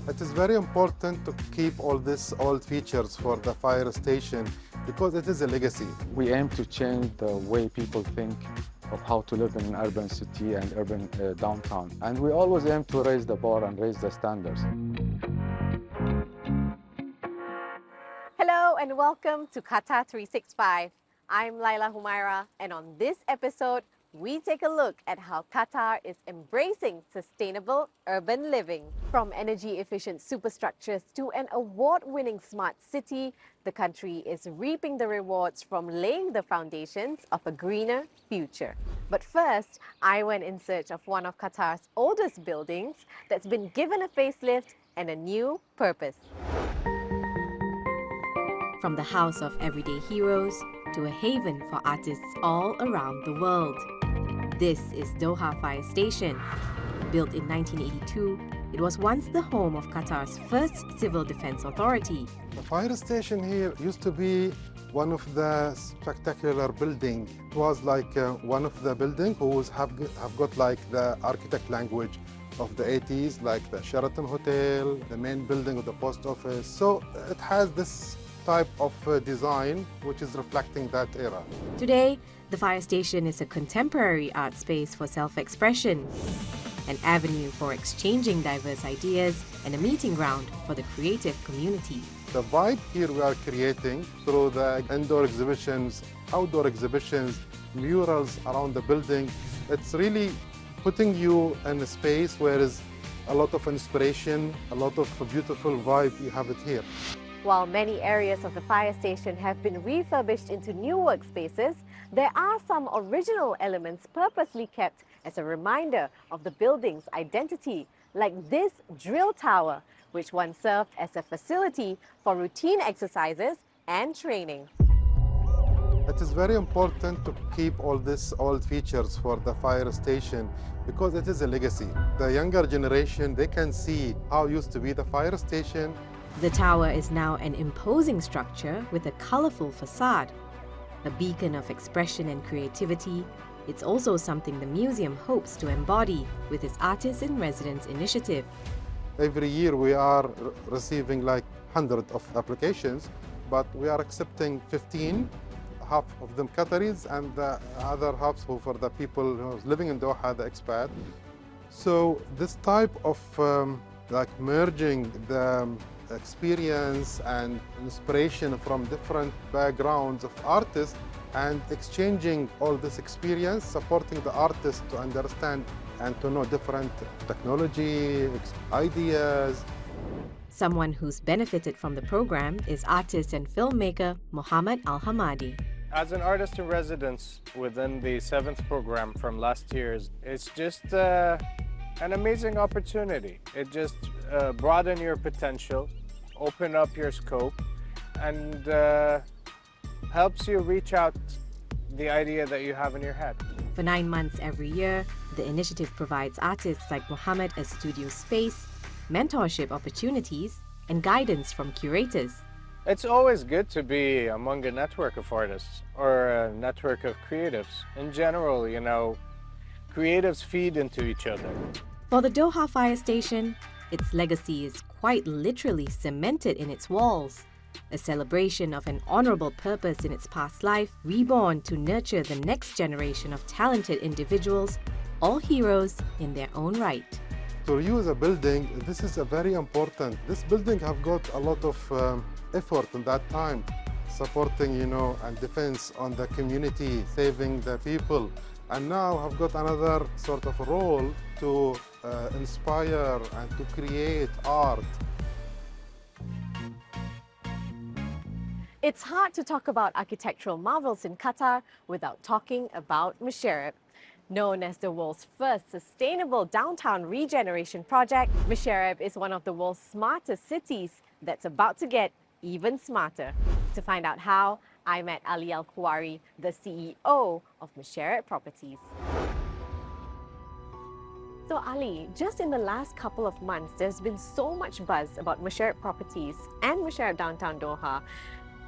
It is very important to keep all these old features for the fire station because it is a legacy. We aim to change the way people think of how to live in an urban city and urban downtown. And we always aim to raise the bar and raise the standards. Hello and welcome to Qatar 365. I'm Laila Humaira, and on this episode, we take a look at how Qatar is embracing sustainable urban living. From energy-efficient superstructures to an award-winning smart city, the country is reaping the rewards from laying the foundations of a greener future. But first, I went in search of one of Qatar's oldest buildings that's been given a facelift and a new purpose. From the house of everyday heroes to a haven for artists all around the world. This is Doha Fire Station. Built in 1982, it was once the home of Qatar's first civil defense authority. The fire station here used to be one of the spectacular buildings. It was like one of the buildings who have got like the architect language of the 80s, like the Sheraton Hotel, the main building of the post office. So it has this type of design which is reflecting that era. Today, the fire station is a contemporary art space for self-expression, an avenue for exchanging diverse ideas, and a meeting ground for the creative community. The vibe here we are creating through the indoor exhibitions, outdoor exhibitions, murals around the building, it's really putting you in a space where there's a lot of inspiration, a lot of beautiful vibe, you have it here. While many areas of the fire station have been refurbished into new workspaces, there are some original elements purposely kept as a reminder of the building's identity, like this drill tower, which once served as a facility for routine exercises and training. It is very important to keep all these old features for the fire station because it is a legacy. The younger generation, they can see how used to be the fire station. The tower is now an imposing structure with a colorful facade. A beacon of expression and creativity, it's also something the museum hopes to embody with its Artists in Residence initiative. Every year we are receiving like hundreds of applications, but we are accepting 15, half of them Qataris and the other half for the people who are living in Doha, the expat. So this type of like merging the experience and inspiration from different backgrounds of artists and exchanging all this experience, supporting the artists to understand and to know different technology, ideas. Someone who's benefited from the program is artist and filmmaker Muhammad Al-Hamadi. As an artist in residence within the 7th program from last year's, it's just an amazing opportunity. It just broaden your potential, open up your scope, and helps you reach out the idea that you have in your head. For 9 months every year, the initiative provides artists like Muhammad a studio space, mentorship opportunities, and guidance from curators. It's always good to be among a network of artists or a network of creatives. In general, you know, creatives feed into each other. For the Doha Fire Station, its legacy is quite literally cemented in its walls, a celebration of an honorable purpose in its past life, reborn to nurture the next generation of talented individuals, all heroes in their own right. To reuse a building, this is a very important. This building have got a lot of effort in that time, supporting, you know, and defense on the community, saving the people. And now have got another sort of role to inspire and to create art. It's hard to talk about architectural marvels in Qatar without talking about Mушайреб. Known as the world's first sustainable downtown regeneration project, Mушайреб is one of the world's smartest cities that's about to get even smarter. To find out how, I met Ali Al-Khouari, the CEO of Masdar Properties. So Ali, just in the last couple of months, there's been so much buzz about Masdar Properties and Masdar Downtown Doha.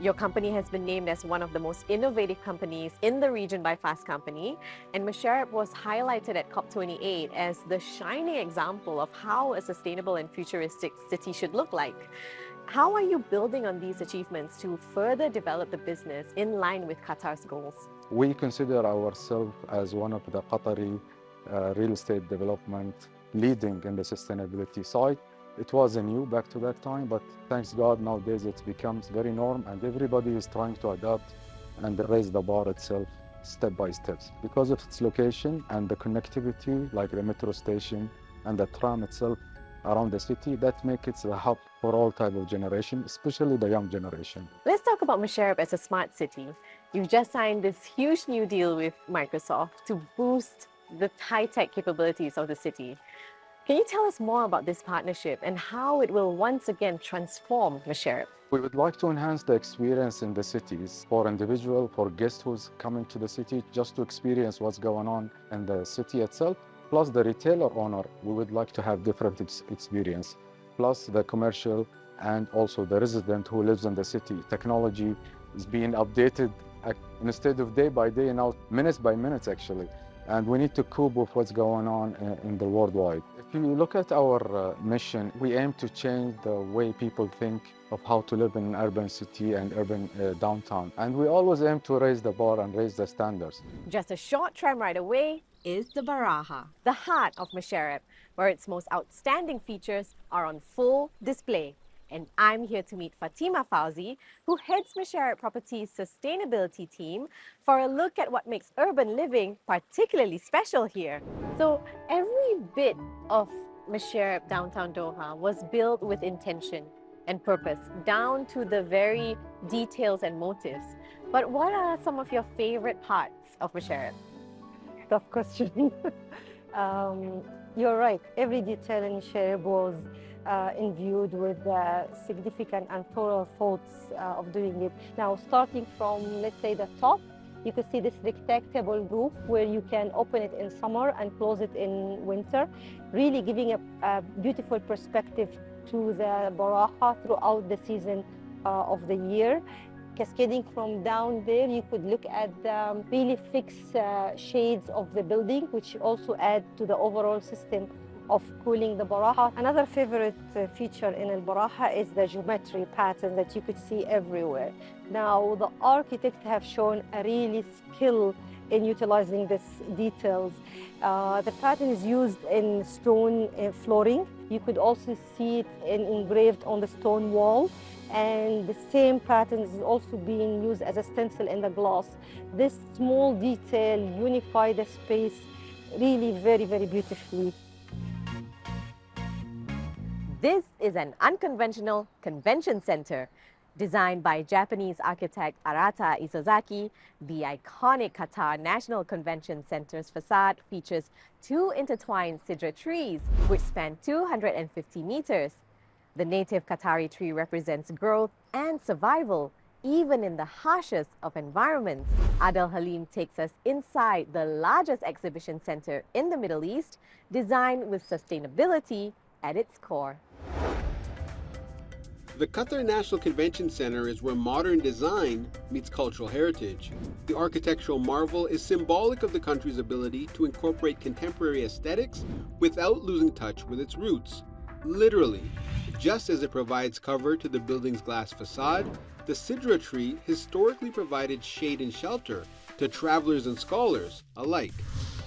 Your company has been named as one of the most innovative companies in the region by Fast Company, and Mушайреб was highlighted at COP28 as the shining example of how a sustainable and futuristic city should look like. How are you building on these achievements to further develop the business in line with Qatar's goals? We consider ourselves as one of the Qatari real estate development leading in the sustainability side. It was new back to that time, but thanks God nowadays it becomes very norm and everybody is trying to adapt and raise the bar itself step by step. Because of its location and the connectivity, like the metro station and the tram itself around the city, that makes it the hub for all type of generation, especially the young generation. Let's talk about Mушайреб as a smart city. You've just signed this huge new deal with Microsoft to boost the high-tech capabilities of the city. Can you tell us more about this partnership and how it will once again transform Mушайреб? We would like to enhance the experience in the cities for individual, for guests who's coming to the city just to experience what's going on in the city itself. Plus the retailer owner, we would like to have different experience. Plus the commercial and also the resident who lives in the city. Technology is being updated instead of day by day, now minutes by minutes actually. And we need to cope with what's going on in the worldwide. If you look at our mission, we aim to change the way people think of how to live in an urban city and urban downtown. And we always aim to raise the bar and raise the standards. Just a short tram ride away is the Baraha, the heart of Mушайреб, where its most outstanding features are on full display. And I'm here to meet Fatima Fauzi, who heads Masdar Properties' sustainability team, for a look at what makes urban living particularly special here. So every bit of Mушайреб downtown Doha was built with intention and purpose, down to the very details and motives. But what are some of your favorite parts of Mушайrеб? Tough question. You're right. Every detail in Mушайrеб was imbued with significant and thorough thoughts of doing it. Now, starting from, let's say, the top, you could see this rectangular roof where you can open it in summer and close it in winter, really giving a beautiful perspective to the Baraha throughout the season of the year. Cascading from down there, you could look at the really fixed shades of the building, which also add to the overall system of cooling the Baraha. Another favorite feature in Al Baraha is the geometry pattern that you could see everywhere. Now, the architects have shown a really skill in utilizing these details. The pattern is used in stone flooring. You could also see it engraved on the stone wall. And the same pattern is also being used as a stencil in the glass. This small detail unifies the space really very, very beautifully. This is an unconventional convention center. Designed by Japanese architect Arata Isozaki, the iconic Qatar National Convention Center's facade features two intertwined cedar trees, which span 250 meters. The native Qatari tree represents growth and survival, even in the harshest of environments. Adel Halim takes us inside the largest exhibition center in the Middle East, designed with sustainability at its core. The Qatar National Convention Center is where modern design meets cultural heritage. The architectural marvel is symbolic of the country's ability to incorporate contemporary aesthetics without losing touch with its roots. Literally, just as it provides cover to the building's glass facade, the sidra tree historically provided shade and shelter to travelers and scholars alike.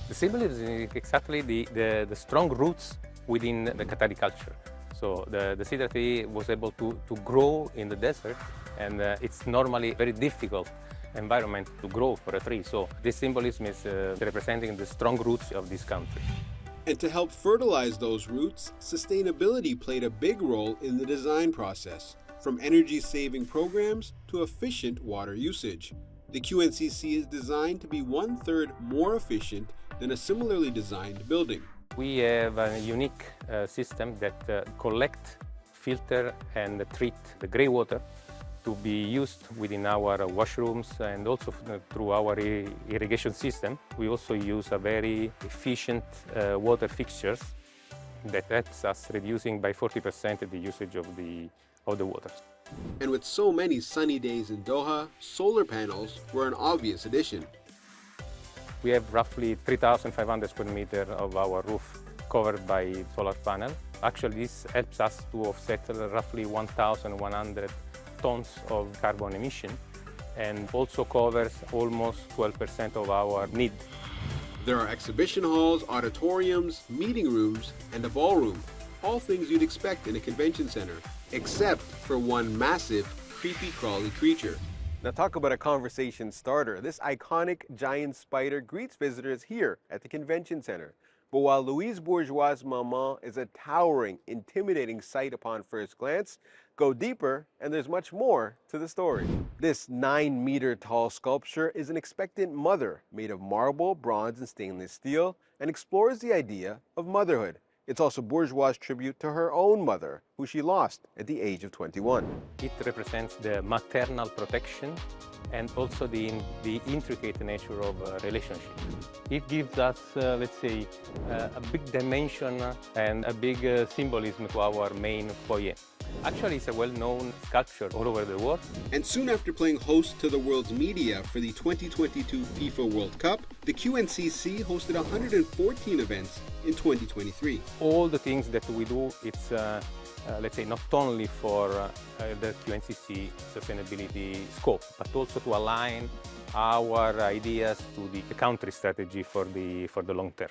The symbol is exactly the strong roots within the Qatari culture. So the cedar tree was able to grow in the desert, and it's normally very difficult environment to grow for a tree. So this symbolism is representing the strong roots of this country. And to help fertilize those roots, sustainability played a big role in the design process, from energy-saving programs to efficient water usage. The QNCC is designed to be 1/3 more efficient than a similarly designed building. We have a unique system that collect, filter, and treat the grey water to be used within our washrooms and also through our irrigation system. We also use a very efficient water fixtures that helps us reducing by 40% the usage of the water. And with so many sunny days in Doha, solar panels were an obvious addition. We have roughly 3,500 square meters of our roof covered by solar panels. Actually, this helps us to offset roughly 1,100 tons of carbon emission and also covers almost 12% of our need. There are exhibition halls, auditoriums, meeting rooms, and a ballroom, all things you'd expect in a convention center, except for one massive, creepy crawly creature. Now talk about a conversation starter. This iconic giant spider greets visitors here at the convention center. But while Louise Bourgeois' Maman is a towering, intimidating sight upon first glance, go deeper and there's much more to the story. This 9-meter tall sculpture is an expectant mother made of marble, bronze, and stainless steel and explores the idea of motherhood. It's also Bourgeois' tribute to her own mother, who she lost at the age of 21. It represents the maternal protection and also the intricate nature of a relationship. It gives us, let's say, a big dimension and a big symbolism to our main foyer. Actually, it's a well-known sculpture all over the world. And soon after playing host to the world's media for the 2022 FIFA World Cup, the QNCC hosted 114 events in 2023. All the things that we do, it's, let's say, not only for the QNCC sustainability scope, but also to align our ideas to the country strategy for the long term.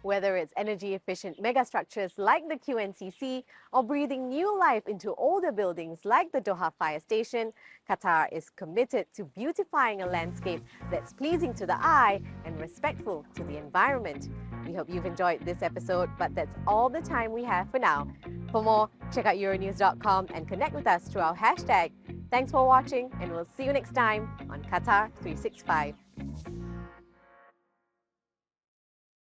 Whether it's energy-efficient megastructures like the QNCC or breathing new life into older buildings like the Doha Fire Station, Qatar is committed to beautifying a landscape that's pleasing to the eye and respectful to the environment. We hope you've enjoyed this episode, but that's all the time we have for now. For more, check out Euronews.com and connect with us through our hashtag. Thanks for watching, and we'll see you next time on Qatar 365.